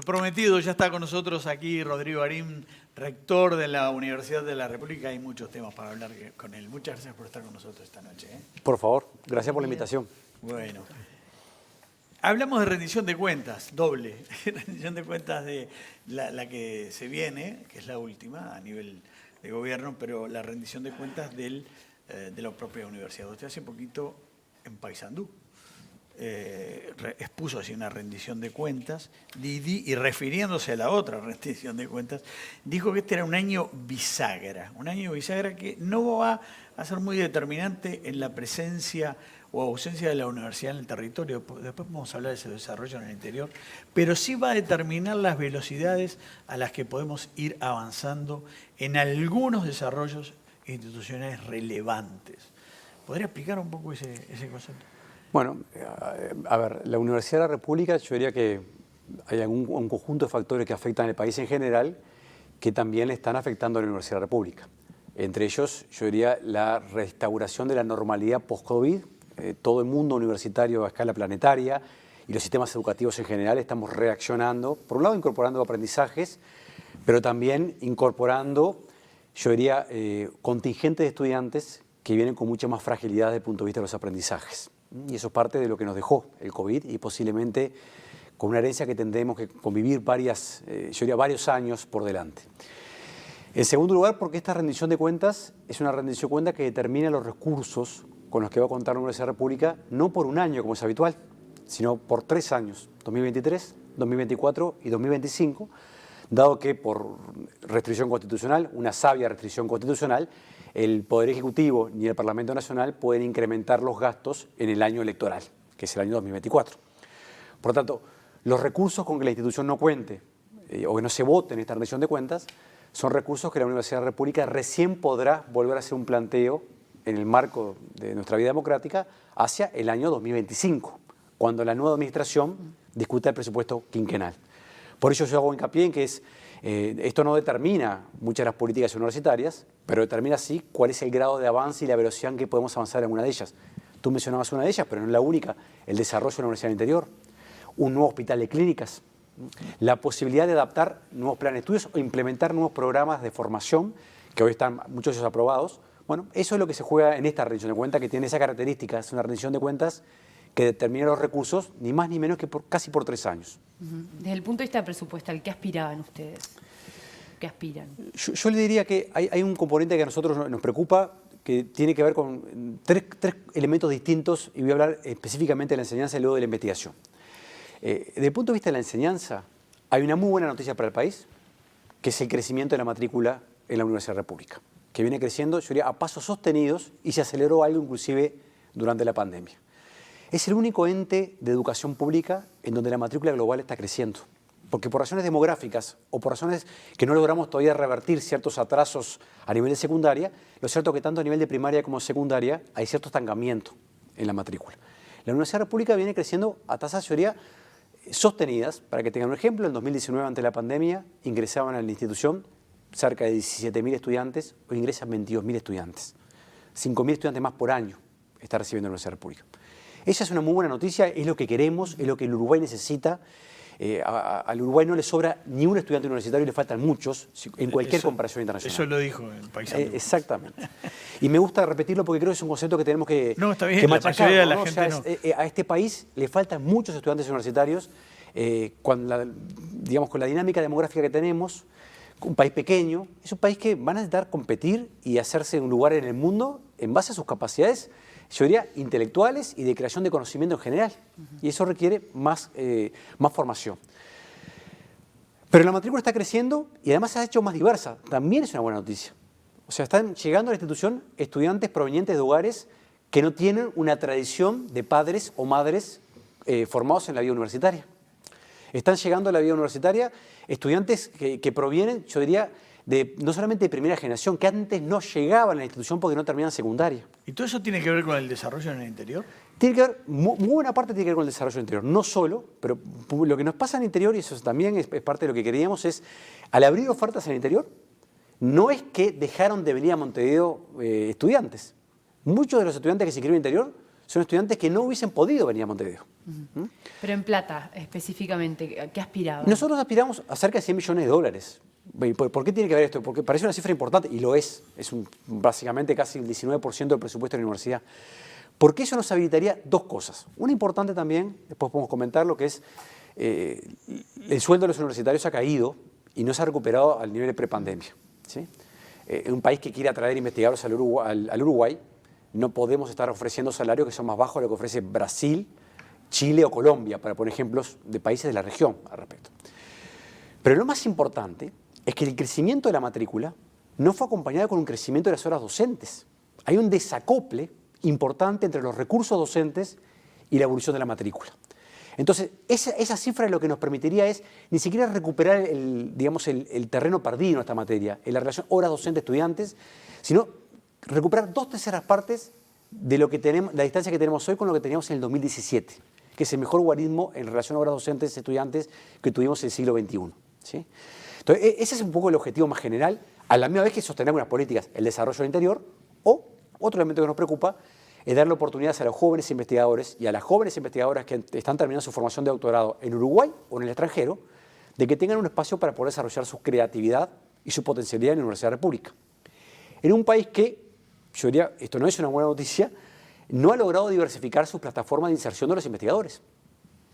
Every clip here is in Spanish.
prometido, ya está con nosotros aquí Rodrigo Arín, rector de la Universidad de la República. Hay muchos temas para hablar con él. Muchas gracias por estar con nosotros esta noche. Por favor, gracias por la invitación. Bueno, hablamos de rendición de cuentas, doble. Rendición de cuentas de la que se viene, que es la última a nivel de gobierno, pero la rendición de cuentas de la propia universidad. Usted hace poquito en Paysandú expuso así una rendición de cuentas y refiriéndose a la otra rendición de cuentas, dijo que este era un año bisagra que no va a ser muy determinante en la presencia o ausencia de la universidad en el territorio. Después vamos a hablar de ese desarrollo en el interior, pero sí va a determinar las velocidades a las que podemos ir avanzando en algunos desarrollos institucionales relevantes. ¿Podría explicar un poco ese concepto? Bueno, a ver, la Universidad de la República, yo diría que hay un conjunto de factores que afectan al país en general que también le están afectando a la Universidad de la República. Entre ellos, yo diría la restauración de la normalidad post-COVID. Todo el mundo universitario a escala planetaria y los sistemas educativos en general estamos reaccionando, por un lado incorporando aprendizajes, pero también incorporando, yo diría, contingentes de estudiantes que vienen con mucha más fragilidad desde el punto de vista de los aprendizajes. Y eso es parte de lo que nos dejó el COVID y posiblemente con una herencia que tendremos que convivir yo diría varios años por delante. En segundo lugar, porque esta rendición de cuentas es una rendición de cuentas que determina los recursos con los que va a contar la Universidad de la República, no por un año como es habitual, sino por 3 años, 2023, 2024 y 2025, dado que por restricción constitucional, una sabia restricción constitucional, el Poder Ejecutivo ni el Parlamento Nacional pueden incrementar los gastos en el año electoral, que es el año 2024. Por lo tanto, los recursos con que la institución no cuente o que no se vote en esta rendición de cuentas son recursos que la Universidad de la República recién podrá volver a hacer un planteo en el marco de nuestra vida democrática hacia el año 2025, cuando la nueva administración discuta el presupuesto quinquenal. Por eso yo hago hincapié en que esto no determina muchas de las políticas universitarias, pero determina sí cuál es el grado de avance y la velocidad en que podemos avanzar en una de ellas. Tú mencionabas una de ellas, pero no es la única, el desarrollo de la Universidad del Interior, un nuevo hospital de clínicas, la posibilidad de adaptar nuevos planes de estudios o implementar nuevos programas de formación, que hoy están muchos de ellos aprobados. Bueno, eso es lo que se juega en esta rendición de cuentas, que tiene esa característica, es una rendición de cuentas que determina los recursos, ni más ni menos que casi por 3 años. Desde el punto de vista presupuestal, ¿qué aspiraban ustedes? ¿Qué aspiran? Yo le diría que hay un componente que a nosotros nos preocupa, que tiene que ver con tres elementos distintos, y voy a hablar específicamente de la enseñanza y luego de la investigación. Desde el punto de vista de la enseñanza, hay una muy buena noticia para el país, que es el crecimiento de la matrícula en la Universidad de la República, que viene creciendo, yo diría, a pasos sostenidos y se aceleró algo inclusive durante la pandemia. Es el único ente de educación pública en donde la matrícula global está creciendo. Porque por razones demográficas o por razones que no logramos todavía revertir ciertos atrasos a nivel de secundaria, lo cierto es que tanto a nivel de primaria como secundaria hay cierto estancamiento en la matrícula. La Universidad de la República viene creciendo a tasas, yo diría, sostenidas. Para que tengan un ejemplo, en 2019, ante la pandemia, ingresaban a la institución cerca de 17.000 estudiantes, hoy ingresan 22.000 estudiantes. 5.000 estudiantes más por año está recibiendo la Universidad de la República. Esa es una muy buena noticia, es lo que queremos, es lo que el Uruguay necesita. Al Uruguay no le sobra ni un estudiante universitario, le faltan muchos en cualquier comparación internacional. Eso lo dijo el Paysandú. Exactamente. Y me gusta repetirlo porque creo que es un concepto que tenemos que está bien, machacar, la mayoría de la ¿no? gente o sea, a este país le faltan muchos estudiantes universitarios, digamos, con la dinámica demográfica que tenemos, un país pequeño, es un país que van a necesitar competir y hacerse un lugar en el mundo en base a sus capacidades, yo diría, intelectuales y de creación de conocimiento en general. Y eso requiere más formación. Pero la matrícula está creciendo y además se ha hecho más diversa. También es una buena noticia. O sea, están llegando a la institución estudiantes provenientes de hogares que no tienen una tradición de padres o madres formados en la vida universitaria. Están llegando a la vida universitaria estudiantes que provienen, yo diría, no solamente de primera generación, que antes no llegaban a la institución porque no terminaban secundaria. ¿Y todo eso tiene que ver con el desarrollo en el interior? Tiene que ver, muy buena parte tiene que ver con el desarrollo interior, no solo, pero lo que nos pasa en el interior, y eso también es parte de lo que queríamos, es, al abrir ofertas en el interior, no es que dejaron de venir a Montevideo estudiantes. Muchos de los estudiantes que se inscriben en el interior son estudiantes que no hubiesen podido venir a Montevideo. Pero en plata, específicamente, ¿a qué aspiraban? Nosotros aspiramos a cerca de 100 millones de dólares. ¿Por qué tiene que ver esto? Porque parece una cifra importante, y lo es. Es básicamente casi el 19% del presupuesto de la universidad. Porque eso nos habilitaría dos cosas. Una importante también, después podemos comentar lo que es, el sueldo de los universitarios ha caído y no se ha recuperado al nivel de prepandemia, ¿sí? En un país que quiere atraer investigadores al Uruguay, no podemos estar ofreciendo salarios que son más bajos de lo que ofrece Brasil, Chile o Colombia, para poner ejemplos de países de la región al respecto. Pero lo más importante es que el crecimiento de la matrícula no fue acompañado con un crecimiento de las horas docentes. Hay un desacople importante entre los recursos docentes y la evolución de la matrícula. Entonces, esa cifra lo que nos permitiría es ni siquiera recuperar el terreno perdido en esta materia, en la relación horas docentes-estudiantes, sino recuperar 2/3 partes de lo que tenemos, la distancia que tenemos hoy con lo que teníamos en el 2017, que es el mejor guarismo en relación a horas docentes-estudiantes que tuvimos en el siglo XXI. ¿Sí? Entonces, ese es un poco el objetivo más general, a la misma vez que sostener unas políticas, el desarrollo del interior, o otro elemento que nos preocupa es darle oportunidades a los jóvenes investigadores y a las jóvenes investigadoras que están terminando su formación de doctorado en Uruguay o en el extranjero, de que tengan un espacio para poder desarrollar su creatividad y su potencialidad en la Universidad de la República. En un país que, yo diría, esto no es una buena noticia, no ha logrado diversificar sus plataformas de inserción de los investigadores.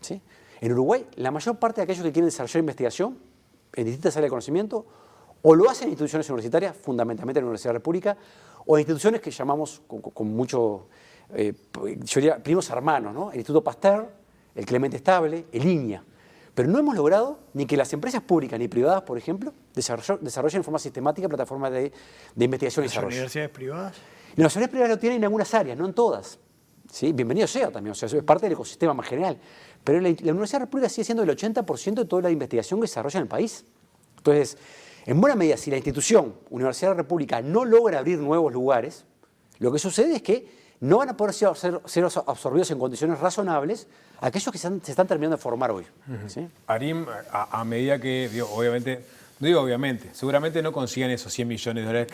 ¿Sí? En Uruguay, la mayor parte de aquellos que quieren desarrollar investigación en distintas áreas de conocimiento, o lo hacen en instituciones universitarias, fundamentalmente en la Universidad de la República, o en instituciones que llamamos con mucho, yo diría, primos hermanos, ¿no? El Instituto Pasteur, el Clemente Estable, el INIA. Pero no hemos logrado ni que las empresas públicas ni privadas, por ejemplo, desarrollen en forma sistemática plataformas de investigación y desarrollo. ¿Las universidades privadas? Y las universidades privadas lo tienen en algunas áreas, no en todas. ¿Sí? Bienvenido sea también, o sea, eso es parte del ecosistema más general. Pero la Universidad de la República sigue siendo el 80% de toda la investigación que se desarrolla en el país. Entonces, en buena medida, si la institución Universidad de la República no logra abrir nuevos lugares, lo que sucede es que no van a poder ser absorbidos en condiciones razonables aquellos que se están terminando de formar hoy. ¿Sí? Arim, a medida que, obviamente, seguramente no consigan esos 100 millones de dólares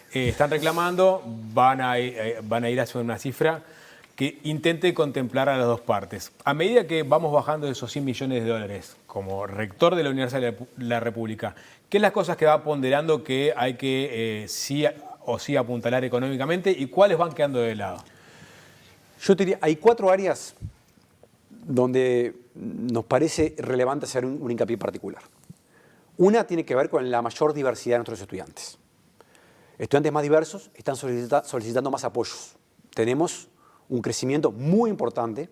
que están reclamando, van a ir hacia una cifra que intente contemplar a las dos partes. A medida que vamos bajando de esos 100 millones de dólares, como rector de la Universidad de la República, ¿qué es las cosas que va ponderando que hay que sí apuntalar económicamente y cuáles van quedando de lado? Yo te diría, hay 4 áreas donde nos parece relevante hacer un hincapié particular. Una tiene que ver con la mayor diversidad de nuestros estudiantes. Estudiantes más diversos están solicitando más apoyos. Tenemos un crecimiento muy importante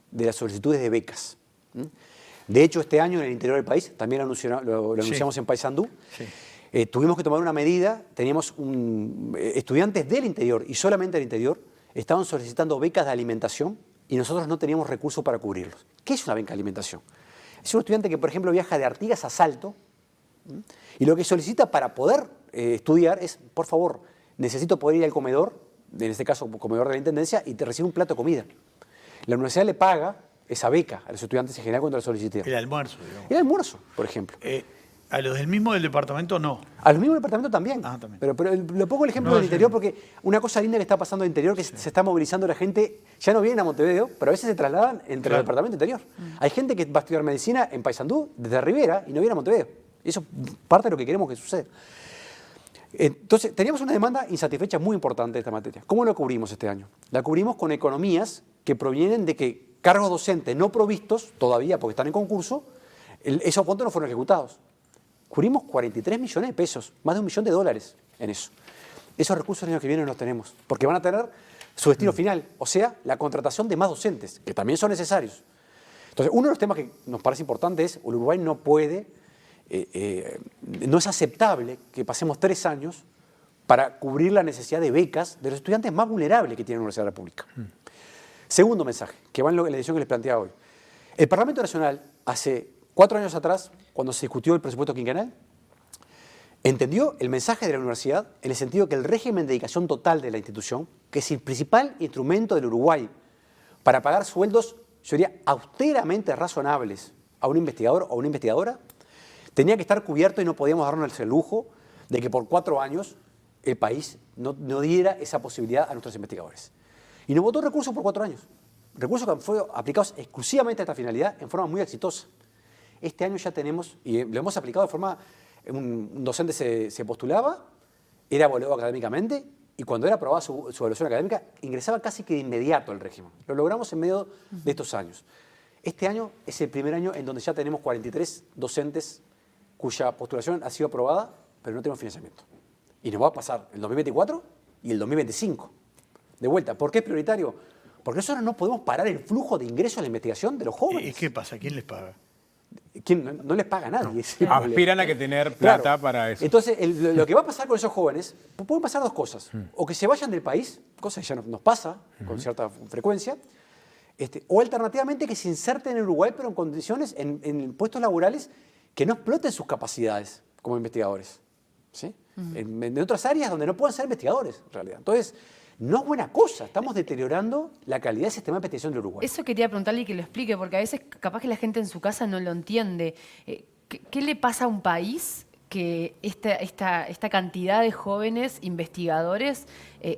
de las solicitudes de becas. De hecho, este año en el interior del país, también lo anunciamos en Paysandú, tuvimos que tomar una medida, teníamos estudiantes del interior y solamente del interior estaban solicitando becas de alimentación y nosotros no teníamos recursos para cubrirlos. ¿Qué es una beca de alimentación? Es un estudiante que, por ejemplo, viaja de Artigas a Salto y lo que solicita para poder estudiar es, por favor, necesito poder ir al comedor, en este caso comedor de la Intendencia, y te recibe un plato de comida. La universidad le paga esa beca a los estudiantes en general cuando la soliciten. El almuerzo, digamos. El almuerzo, por ejemplo. A los del mismo del departamento no. A los mismos del departamento también. Ah, también. Pero lo pongo el ejemplo del interior porque una cosa linda que está pasando en el interior que se está movilizando la gente, ya no vienen a Montevideo, pero a veces se trasladan entre el departamento interior. Hay gente que va a estudiar medicina en Paysandú, desde Rivera, y no viene a Montevideo. Y eso es parte de lo que queremos que suceda. Entonces, teníamos una demanda insatisfecha muy importante de esta materia. ¿Cómo lo cubrimos este año? La cubrimos con economías que provienen de que cargos docentes no provistos, todavía porque están en concurso, esos fondos no fueron ejecutados. Cubrimos 43 millones de pesos, más de $1 millón en eso. Esos recursos el año que viene no los tenemos, porque van a tener su destino final, o sea, la contratación de más docentes, que también son necesarios. Entonces, uno de los temas que nos parece importante es, Uruguay no puede, no es aceptable que pasemos 3 años para cubrir la necesidad de becas de los estudiantes más vulnerables que tiene la Universidad de la República. Segundo mensaje, que va en la edición que les planteaba hoy. El Parlamento Nacional, hace 4 años atrás, cuando se discutió el presupuesto quinquenal, entendió el mensaje de la universidad en el sentido que el régimen de dedicación total de la institución, que es el principal instrumento del Uruguay para pagar sueldos, yo diría, austeramente razonables a un investigador o a una investigadora, tenía que estar cubierto y no podíamos darnos el lujo de que por 4 años el país no diera esa posibilidad a nuestros investigadores. Y nos votó recursos por 4 años. Recursos que fueron aplicados exclusivamente a esta finalidad en forma muy exitosa. Este año ya tenemos, y lo hemos aplicado de forma, un docente se postulaba, era evaluado académicamente, y cuando era aprobada su evaluación académica, ingresaba casi que de inmediato al régimen. Lo logramos en medio de estos años. Este año es el primer año en donde ya tenemos 43 docentes cuya postulación ha sido aprobada, pero no tenemos financiamiento. Y nos va a pasar el 2024 y el 2025. De vuelta, ¿por qué es prioritario? Porque nosotros no podemos parar el flujo de ingresos a la investigación de los jóvenes. ¿Y qué pasa? ¿Quién les paga? No les paga a nadie. Aspiran a que tener plata para eso. Entonces, lo que va a pasar con esos jóvenes, pueden pasar dos cosas. O que se vayan del país, cosa que ya nos pasa con cierta frecuencia, o alternativamente que se inserten en Uruguay, pero en condiciones, en puestos laborales que no exploten sus capacidades como investigadores. ¿Sí? En otras áreas donde no puedan ser investigadores, en realidad. Entonces, no es buena cosa. Estamos deteriorando la calidad del sistema de investigación de Uruguay. Eso quería preguntarle y que lo explique, porque a veces capaz que la gente en su casa no lo entiende. ¿Qué le pasa a un país que esta cantidad de jóvenes investigadores,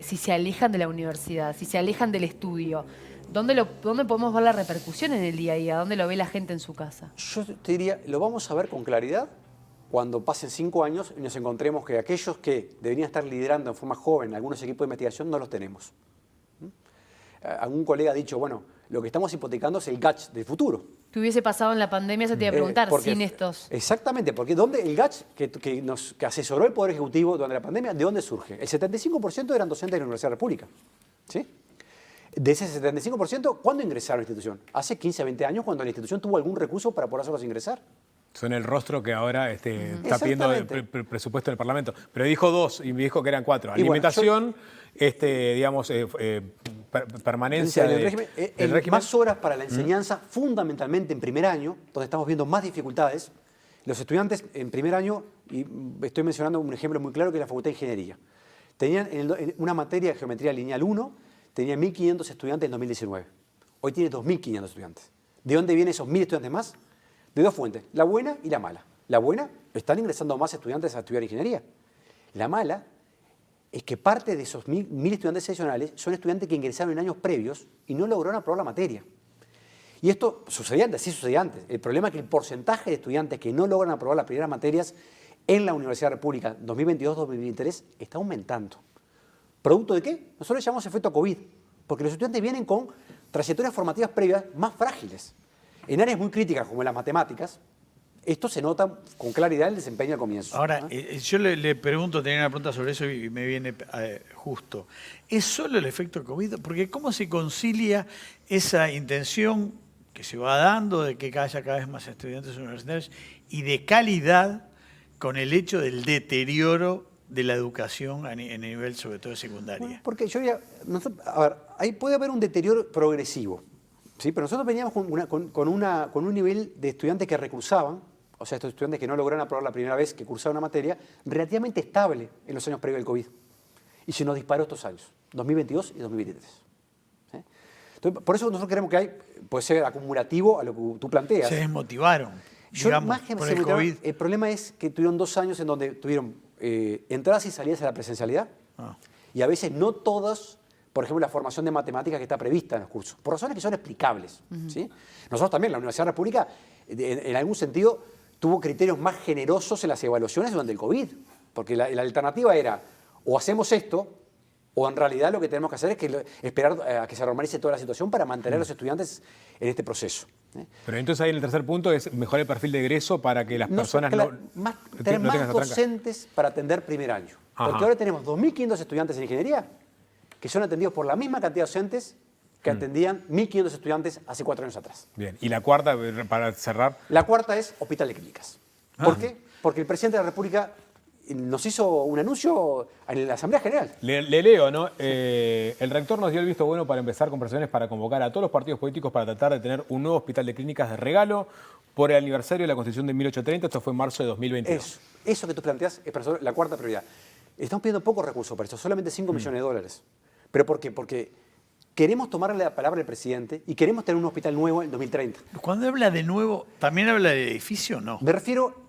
si se alejan de la universidad, si se alejan del estudio? ¿Dónde podemos ver la repercusión en el día a día? ¿Dónde lo ve la gente en su casa? Yo te diría, lo vamos a ver con claridad cuando pasen 5 años y nos encontremos que aquellos que deberían estar liderando en forma joven algunos equipos de investigación no los tenemos. Algún colega ha dicho, bueno, lo que estamos hipotecando es el GACH del futuro. ¿Qué hubiese pasado en la pandemia? Se te iba a preguntar, sin estos... Exactamente, porque ¿dónde el GACH que asesoró el Poder Ejecutivo durante la pandemia, ¿de dónde surge? El 75% eran docentes de la Universidad República. ¿Sí? De ese 75%, ¿cuándo ingresaron a la institución? Hace 15, 20 años, cuando la institución tuvo algún recurso para poder hacerlos ingresar. Son el rostro que ahora está pidiendo el presupuesto del Parlamento. Pero dijo 2 y me dijo que eran 4. Alimentación, digamos, permanencia del régimen. Más horas para la enseñanza, fundamentalmente en primer año, donde estamos viendo más dificultades. Los estudiantes en primer año, y estoy mencionando un ejemplo muy claro que es la Facultad de Ingeniería, tenían en una materia de Geometría Lineal 1, tenían 1.500 estudiantes en 2019. Hoy tiene 2.500 estudiantes. ¿De dónde vienen esos 1.000 estudiantes más? De 2 fuentes, la buena y la mala. La buena, están ingresando más estudiantes a estudiar ingeniería. La mala es que parte de esos 1.000 estudiantes adicionales son estudiantes que ingresaron en años previos y no lograron aprobar la materia. Y esto sucedía antes, sí sucedía antes. El problema es que el porcentaje de estudiantes que no logran aprobar las primeras materias en la Universidad República 2022-2023 está aumentando. ¿Producto de qué? Nosotros le llamamos efecto COVID, porque los estudiantes vienen con trayectorias formativas previas más frágiles. En áreas muy críticas como las matemáticas, esto se nota con claridad en el desempeño al comienzo. Ahora, yo le pregunto, tenía una pregunta sobre eso y me viene justo. ¿Es solo el efecto COVID? Porque ¿cómo se concilia esa intención que se va dando de que haya cada vez más estudiantes universitarios y de calidad con el hecho del deterioro de la educación en el nivel, sobre todo secundaria? Bueno, porque yo ya, a ver, ahí puede haber un deterioro progresivo. Sí, pero nosotros veníamos con un nivel de estudiantes que recursaban, o sea, estos estudiantes que no lograron aprobar la primera vez que cursaban una materia, relativamente estable en los años previos al COVID. Y se nos disparó estos años, 2022 y 2023. ¿Sí? Entonces, por eso nosotros creemos que puede ser acumulativo a lo que tú planteas. Se desmotivaron, digamos, más que por el COVID. El problema es que tuvieron 2 años en donde tuvieron entradas y salidas a la presencialidad, y a veces no todas. Por ejemplo, la formación de matemáticas que está prevista en los cursos, por razones que son explicables. ¿Sí? Nosotros también, la Universidad República, en algún sentido, tuvo criterios más generosos en las evaluaciones durante el COVID, porque la alternativa era, o hacemos esto, o en realidad lo que tenemos que hacer es esperar a que se normalice toda la situación para mantener a los estudiantes en este proceso. Pero entonces ahí en el tercer punto es mejorar el perfil de egreso para que las personas tener más docentes para atender primer año. Porque ahora tenemos 2.500 estudiantes en ingeniería, que son atendidos por la misma cantidad de docentes que atendían 1.500 estudiantes hace 4 años atrás. Bien, y la cuarta, para cerrar. La cuarta es Hospital de Clínicas. ¿Por qué? Porque el presidente de la República nos hizo un anuncio en la Asamblea General. Le leo, ¿no? El rector nos dio el visto bueno para empezar conversaciones para convocar a todos los partidos políticos para tratar de tener un nuevo hospital de clínicas de regalo por el aniversario de la Constitución de 1830. Esto fue en marzo de 2022. Eso que tú planteas es la cuarta prioridad. Estamos pidiendo pocos recursos para esto, solamente 5 millones de dólares. ¿Pero por qué? Porque queremos tomarle la palabra al presidente y queremos tener un hospital nuevo en 2030. Cuando habla de nuevo, ¿también habla de edificio o no? Me refiero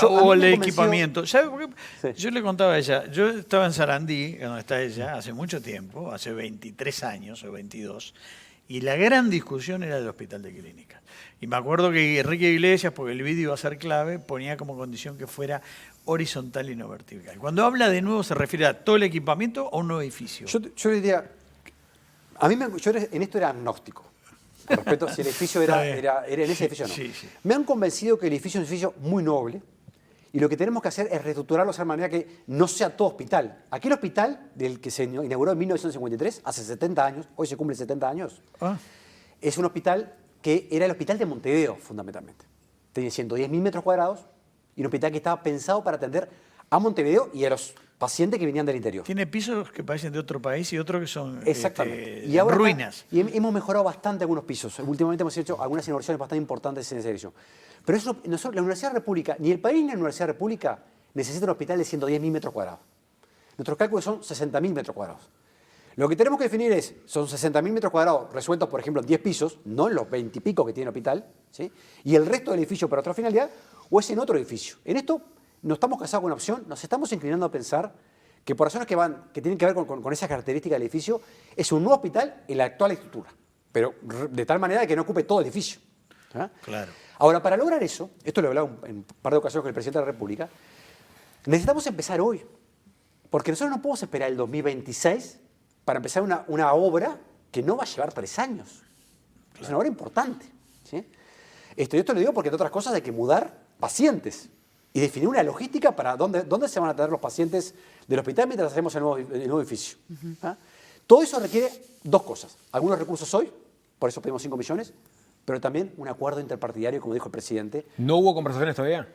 o el me convenció- equipamiento. ¿Sabe por qué? Sí. Yo le contaba a ella, yo estaba en Sarandí, donde está ella, hace mucho tiempo, hace 23 años o 22, y la gran discusión era del hospital de clínicas. Y me acuerdo que Enrique Iglesias, porque el vídeo iba a ser clave, ponía como condición que fuera horizontal y no vertical. Cuando habla de nuevo, ¿se refiere a todo el equipamiento o un nuevo edificio? Yo diría, en esto era agnóstico. Con respecto a si el edificio era en ese edificio o no. Sí, sí. Me han convencido que el edificio es un edificio muy noble y lo que tenemos que hacer es reestructurarlo de tal manera que no sea todo hospital. Aquel hospital del que se inauguró en 1953, hace 70 años, hoy se cumplen 70 años, es un hospital que era el hospital de Montevideo, fundamentalmente. Tenía 110.000 metros cuadrados y un hospital que estaba pensado para atender a Montevideo y a los pacientes que venían del interior. Tiene pisos que parecen de otro país y otros que son Exactamente. Y ahora ruinas. Y hemos mejorado bastante algunos pisos. Últimamente hemos hecho algunas innovaciones bastante importantes en esa dirección. Pero eso, la Universidad República, ni el país ni la Universidad República necesita un hospital de 110.000 metros cuadrados. Nuestros cálculos son 60.000 metros cuadrados. Lo que tenemos que definir son 60.000 metros cuadrados resueltos, por ejemplo, en 10 pisos, no en los 20 y pico que tiene el hospital, ¿sí? Y el resto del edificio para otra finalidad, o es en otro edificio. En esto no estamos casados con una opción, nos estamos inclinando a pensar que por razones que tienen que ver con esas características del edificio, es un nuevo hospital en la actual estructura, pero de tal manera que no ocupe todo el edificio. ¿Ah? Claro. Ahora, para lograr eso, esto lo he hablado en un par de ocasiones con el presidente de la República, necesitamos empezar hoy, porque nosotros no podemos esperar el 2026 para empezar una obra que no va a llevar 3 años. Claro. Es una obra importante. ¿Sí? Esto lo digo porque, entre otras cosas, hay que mudar pacientes y definir una logística para dónde se van a traer los pacientes del hospital mientras hacemos el nuevo edificio. ¿Ah? Todo eso requiere 2 cosas. Algunos recursos hoy, por eso pedimos 5 millones, pero también un acuerdo interpartidario, como dijo el presidente. ¿No hubo conversaciones todavía?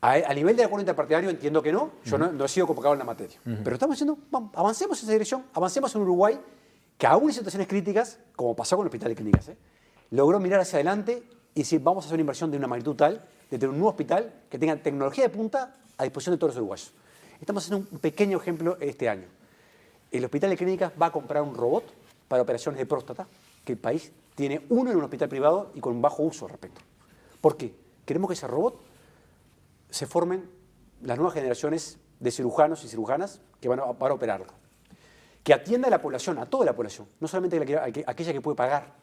A nivel del acuerdo interpartidario entiendo que no. Yo no he sido convocado en la materia. Pero estamos diciendo, vamos, avancemos en esa dirección, avancemos en Uruguay, que aún en situaciones críticas, como pasó con el Hospital de Clínicas, logró mirar hacia adelante y decir, vamos a hacer una inversión de una magnitud tal, de tener un nuevo hospital que tenga tecnología de punta a disposición de todos los uruguayos. Estamos haciendo un pequeño ejemplo este año. El Hospital de Clínicas va a comprar un robot para operaciones de próstata, que el país tiene uno en un hospital privado y con bajo uso al respecto. ¿Por qué? Queremos que ese robot se formen las nuevas generaciones de cirujanos y cirujanas que van a operarlo. Que atienda a la población, a toda la población, no solamente aquella que puede pagar.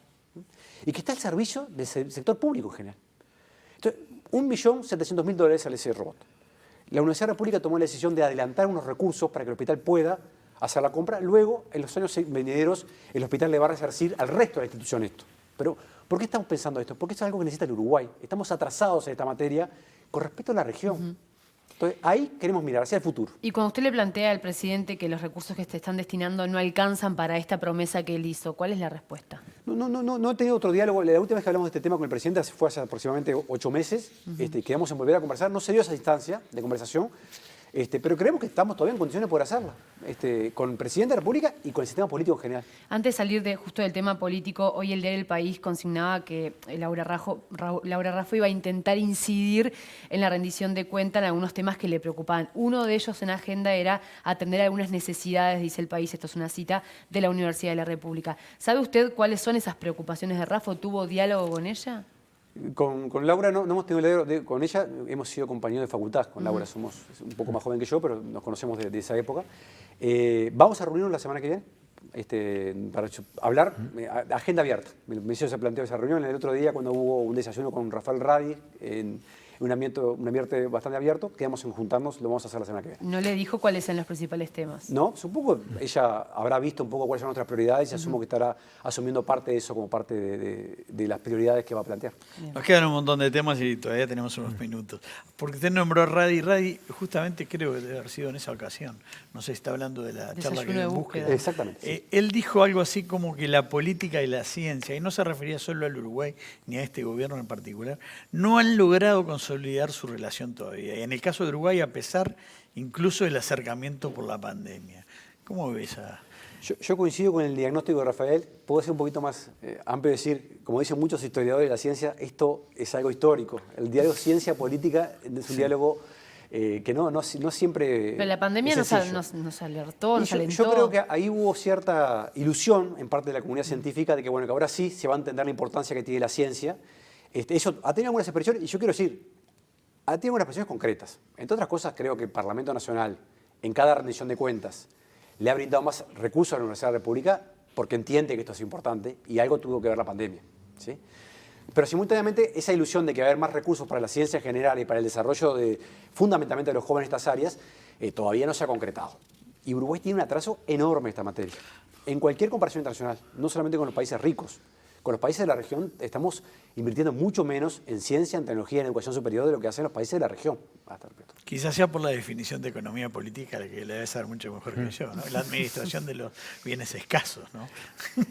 Y que está al servicio del sector público en general. Entonces, $1.700.000 sale ese robot. La Universidad República tomó la decisión de adelantar unos recursos para que el hospital pueda hacer la compra. Luego, en los años venideros, el hospital le va a resarcir al resto de la institución esto. Pero, ¿por qué estamos pensando esto? Porque esto es algo que necesita el Uruguay. Estamos atrasados en esta materia con respecto a la región. Entonces, ahí queremos mirar hacia el futuro. Y cuando usted le plantea al presidente que los recursos que se están destinando no alcanzan para esta promesa que él hizo, ¿cuál es la respuesta? No he tenido otro diálogo. La última vez que hablamos de este tema con el presidente fue hace aproximadamente 8 meses. Quedamos en volver a conversar. No se dio esa instancia de conversación. Pero creemos que estamos todavía en condiciones de poder hacerla, con el presidente de la República y con el sistema político en general. Antes de salir justo del tema político, hoy el diario El País consignaba que Laura Raffo iba a intentar incidir en la rendición de cuentas en algunos temas que le preocupaban. Uno de ellos en agenda era atender algunas necesidades, dice El País, esto es una cita, de la Universidad de la República. ¿Sabe usted cuáles son esas preocupaciones de Raffo? ¿Tuvo diálogo con ella? Con Laura no hemos tenido diálogo con ella, hemos sido compañeros de facultad. Con Laura somos un poco más joven que yo, pero nos conocemos de esa época. Vamos a reunirnos la semana que viene para hablar, agenda abierta. Se planteó esa reunión el otro día cuando hubo un desayuno con Rafael Radi en un ambiente bastante abierto. Quedamos en juntarnos, lo vamos a hacer la semana que viene. ¿No le dijo cuáles son los principales temas? No, supongo que ella habrá visto un poco cuáles son nuestras prioridades y asumo que estará asumiendo parte de eso como parte de las prioridades que va a plantear. Bien. Nos quedan un montón de temas y todavía tenemos unos minutos. Porque usted nombró a Radi. Radi justamente creo que debe haber sido en esa ocasión. No sé si está hablando de la charla Desayuno que de en búsqueda. búsqueda. Exactamente. Sí. Él dijo algo así como que la política y la ciencia, y no se refería solo al Uruguay ni a este gobierno en particular, no han logrado consolidar su relación todavía. Y en el caso de Uruguay, a pesar incluso del acercamiento por la pandemia. ¿Cómo ves a...? Yo coincido con el diagnóstico de Rafael. Puedo ser un poquito más amplio y decir, como dicen muchos historiadores de la ciencia, esto es algo histórico. El diálogo ciencia-política es un diálogo que no siempre. Pero la pandemia nos alertó, nos alentó. Yo creo que ahí hubo cierta ilusión en parte de la comunidad científica de que, que ahora sí se va a entender la importancia que tiene la ciencia. Eso ha tenido algunas expresiones y yo quiero decir, tiene unas presiones concretas. Entre otras cosas, creo que el Parlamento Nacional, en cada rendición de cuentas, le ha brindado más recursos a la Universidad de la República porque entiende que esto es importante y algo tuvo que ver la pandemia, ¿sí? Pero simultáneamente esa ilusión de que va a haber más recursos para la ciencia en general y para el desarrollo fundamentalmente de los jóvenes en estas áreas, todavía no se ha concretado. Y Uruguay tiene un atraso enorme en esta materia. En cualquier comparación internacional, no solamente con los países ricos, con los países de la región estamos invirtiendo mucho menos en ciencia, en tecnología, en educación superior de lo que hacen los países de la región. Quizás sea por la definición de economía política la que le debe ser mucho mejor que yo, ¿no? La administración de los bienes escasos, ¿no?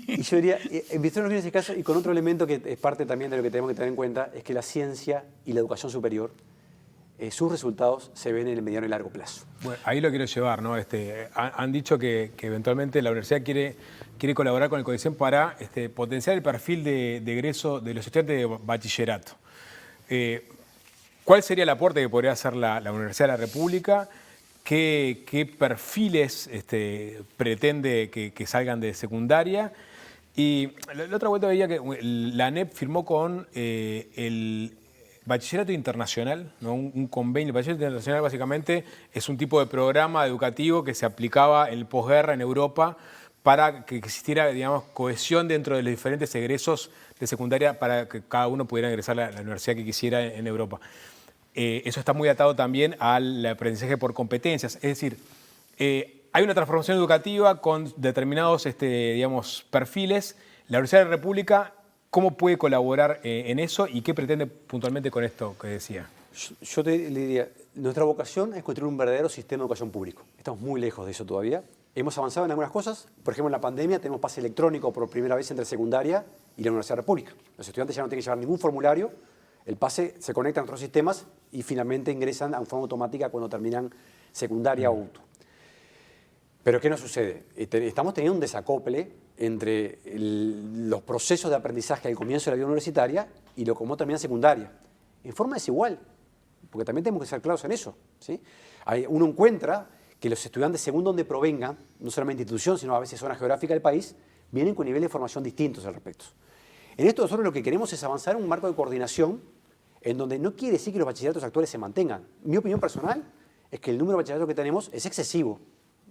Y yo diría, administración de los bienes escasos y con otro elemento que es parte también de lo que tenemos que tener en cuenta, es que la ciencia y la educación superior, sus resultados se ven en el mediano y largo plazo. Bueno, ahí lo quiero llevar, ¿no? Han dicho que eventualmente la universidad quiere colaborar con el CODICEN para potenciar el perfil de egreso de los estudiantes de bachillerato. ¿Cuál sería el aporte que podría hacer la Universidad de la República? ¿Qué perfiles pretende que salgan de secundaria? Y la otra vuelta veía que la ANEP firmó con el Bachillerato Internacional, ¿no? Un convenio. El Bachillerato Internacional básicamente es un tipo de programa educativo que se aplicaba en el posguerra en Europa para que existiera, digamos, cohesión dentro de los diferentes egresos de secundaria para que cada uno pudiera ingresar a la universidad que quisiera en Europa. Eso está muy atado también al aprendizaje por competencias. Es decir, hay una transformación educativa con determinados digamos, perfiles. La Universidad de la República, ¿cómo puede colaborar en eso y qué pretende puntualmente con esto que decía? Yo le diría, nuestra vocación es construir un verdadero sistema de educación público. Estamos muy lejos de eso todavía. Hemos avanzado en algunas cosas. Por ejemplo, en la pandemia tenemos pase electrónico por primera vez entre secundaria y la Universidad de la República. Los estudiantes ya no tienen que llevar ningún formulario. El pase se conecta a otros sistemas y finalmente ingresan a forma automática cuando terminan secundaria o UTU. Pero ¿qué nos sucede? Estamos teniendo un desacople entre los procesos de aprendizaje al comienzo de la vida universitaria y cómo termina secundaria, en forma desigual, porque también tenemos que ser claros en eso, ¿sí? Uno encuentra que los estudiantes, según donde provengan, no solamente institución, sino a veces zona geográfica del país, vienen con niveles de formación distintos al respecto. En esto nosotros lo que queremos es avanzar en un marco de coordinación en donde no quiere decir que los bachilleratos actuales se mantengan. Mi opinión personal es que el número de bachilleratos que tenemos es excesivo,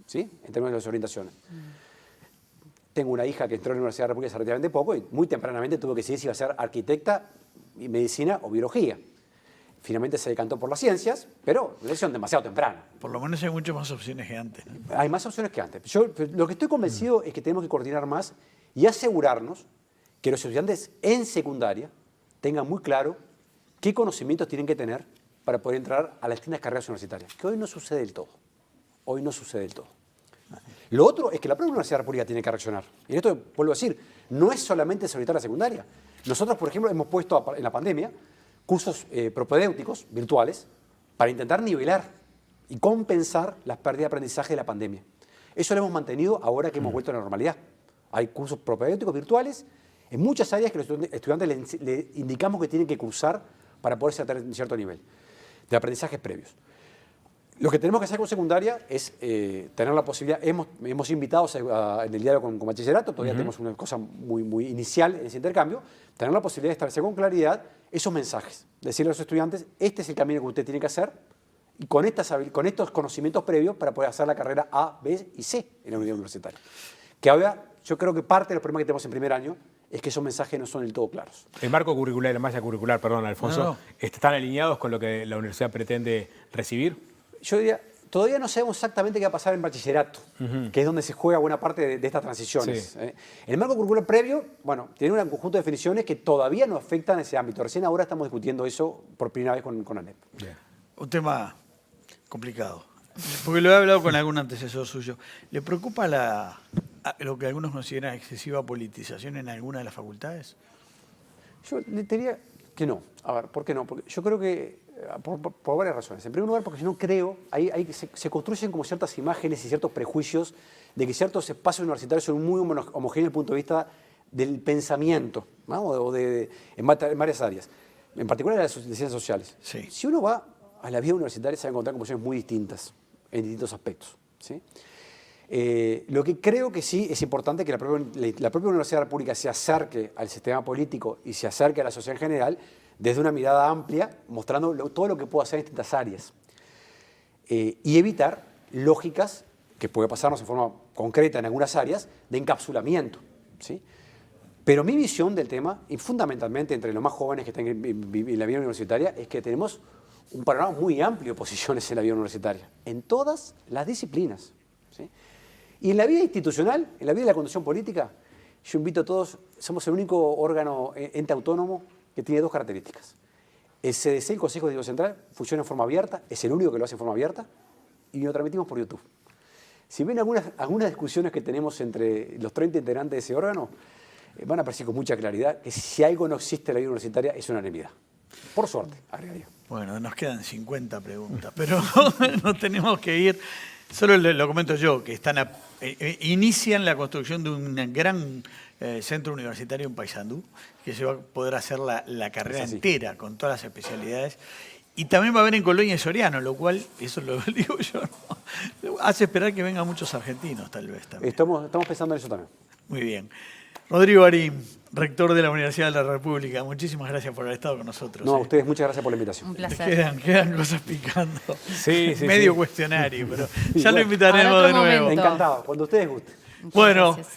¿sí? En términos de las orientaciones. Tengo una hija que entró en la Universidad de la República hace relativamente poco y muy tempranamente tuvo que decidir si iba a ser arquitecta, medicina o biología. Finalmente se decantó por las ciencias, pero una decisión demasiado temprana. Por lo menos hay muchas más opciones que antes, ¿no? Hay más opciones que antes. Yo lo que estoy convencido es que tenemos que coordinar más y asegurarnos que los estudiantes en secundaria tengan muy claro qué conocimientos tienen que tener para poder entrar a las distintas carreras universitarias, que hoy no sucede del todo. Hoy no sucede del todo. Lo otro es que la propia Universidad de la República tiene que reaccionar. Y en esto vuelvo a decir, no es solamente solicitar la secundaria. Nosotros, por ejemplo, hemos puesto en la pandemia cursos propedéuticos virtuales para intentar nivelar y compensar las pérdidas de aprendizaje de la pandemia. Eso lo hemos mantenido ahora que hemos vuelto a la normalidad. Hay cursos propedéuticos virtuales en muchas áreas que los estudiantes le indicamos que tienen que cursar para poder tener un cierto nivel de aprendizajes previos. Lo que tenemos que hacer con secundaria es tener la posibilidad, hemos invitado en el diálogo con bachillerato, todavía tenemos una cosa muy inicial en ese intercambio, tener la posibilidad de establecer con claridad esos mensajes, decirle a los estudiantes, este es el camino que usted tiene que hacer, y con estos conocimientos previos para poder hacer la carrera A, B y C en la unidad universitaria. Que ahora yo creo que parte de los problemas que tenemos en primer año es que esos mensajes no son del todo claros. El marco curricular y la malla curricular, perdón, Alfonso, ¿están alineados con lo que la universidad pretende recibir? Yo diría, todavía no sabemos exactamente qué va a pasar en bachillerato, que es donde se juega buena parte de estas transiciones. Sí. El marco curricular previo, bueno, tiene un conjunto de definiciones que todavía no afectan ese ámbito. Recién ahora estamos discutiendo eso por primera vez con ANEP. Bien. Un tema complicado, porque lo he hablado con algún antecesor suyo. ¿Le preocupa lo que algunos consideran excesiva politización en alguna de las facultades? Yo le diría que no. A ver, ¿por qué no? Porque yo creo que, por varias razones. En primer lugar, porque si no creo, se construyen como ciertas imágenes y ciertos prejuicios de que ciertos espacios universitarios son muy homogéneos desde el punto de vista del pensamiento, ¿no? En varias áreas, en particular en las ciencias sociales. Sí. Si uno va a la vida universitaria se va a encontrar con posiciones muy distintas en distintos aspectos, ¿sí? Lo que creo que sí es importante que la propia Universidad de la República se acerque al sistema político y se acerque a la sociedad en general, desde una mirada amplia, mostrando todo lo que puedo hacer en distintas áreas. Y evitar lógicas, que puede pasarnos en forma concreta en algunas áreas, de encapsulamiento, ¿sí? Pero mi visión del tema, y fundamentalmente entre los más jóvenes que están en la vida universitaria, es que tenemos un panorama muy amplio de posiciones en la vida universitaria, en todas las disciplinas, ¿sí? Y en la vida institucional, en la vida de la conducción política, yo invito a todos, somos el único órgano, ente autónomo, que tiene dos características. El CDC, el Consejo Directivo Central, funciona en forma abierta, es el único que lo hace en forma abierta, y lo transmitimos por YouTube. Si ven algunas discusiones que tenemos entre los 30 integrantes de ese órgano, van a aparecer con mucha claridad que si algo no existe en la vida universitaria es una enemidad. Por suerte, agregaría. Bueno, nos quedan 50 preguntas, pero no tenemos que ir. Solo lo comento yo, que inician la construcción de un gran centro universitario en Paysandú, que se va a poder hacer la carrera entera con todas las especialidades. Y también va a haber en Colonia y Soriano, lo cual, eso lo digo yo, ¿no? Hace esperar que vengan muchos argentinos, tal vez. También. Estamos pensando en eso también. Muy bien. Rodrigo Arín, rector de la Universidad de la República, muchísimas gracias por haber estado con nosotros. No, a ustedes muchas gracias por la invitación. Un placer. Quedan cosas picando. Sí, Medio cuestionario, pero ya lo invitaremos de nuevo. momento. Encantado, cuando ustedes gusten. Muchas gracias.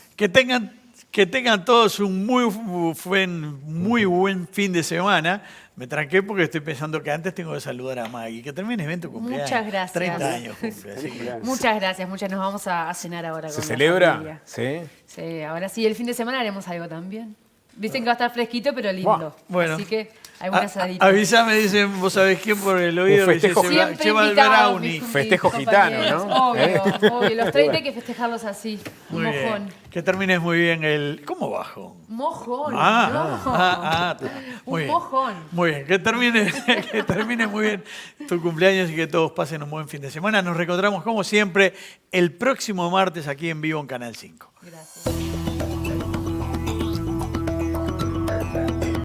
Que tengan todos un muy buen fin de semana. Me tranqué porque estoy pensando que antes tengo que saludar a Maggie. Que termine bien tu cumpleaños. Muchas gracias. 30 años cumple, así que... Muchas gracias, nos vamos a cenar ahora. ¿Se con la celebra? familia. Sí. Sí, ahora sí, el fin de semana haremos algo también. Dicen que va a estar fresquito, pero lindo. Bueno. Así que hay buenas asaditas. Avísame, dicen, vos sabés quién por el oído. Un festejo. Que Siempre lleva el invitados, brownie. Festejo gitano, ¿no? Obvio. Los 30 hay que festejarlos así. Un Muy mojón. bien. Que termines muy bien el... ¿Cómo bajo? Mojón. Muy Un bien. mojón. Muy bien, que termine muy bien tu cumpleaños y que todos pasen un buen fin de semana. Nos reencontramos como siempre el próximo martes aquí en vivo en Canal 5. Gracias.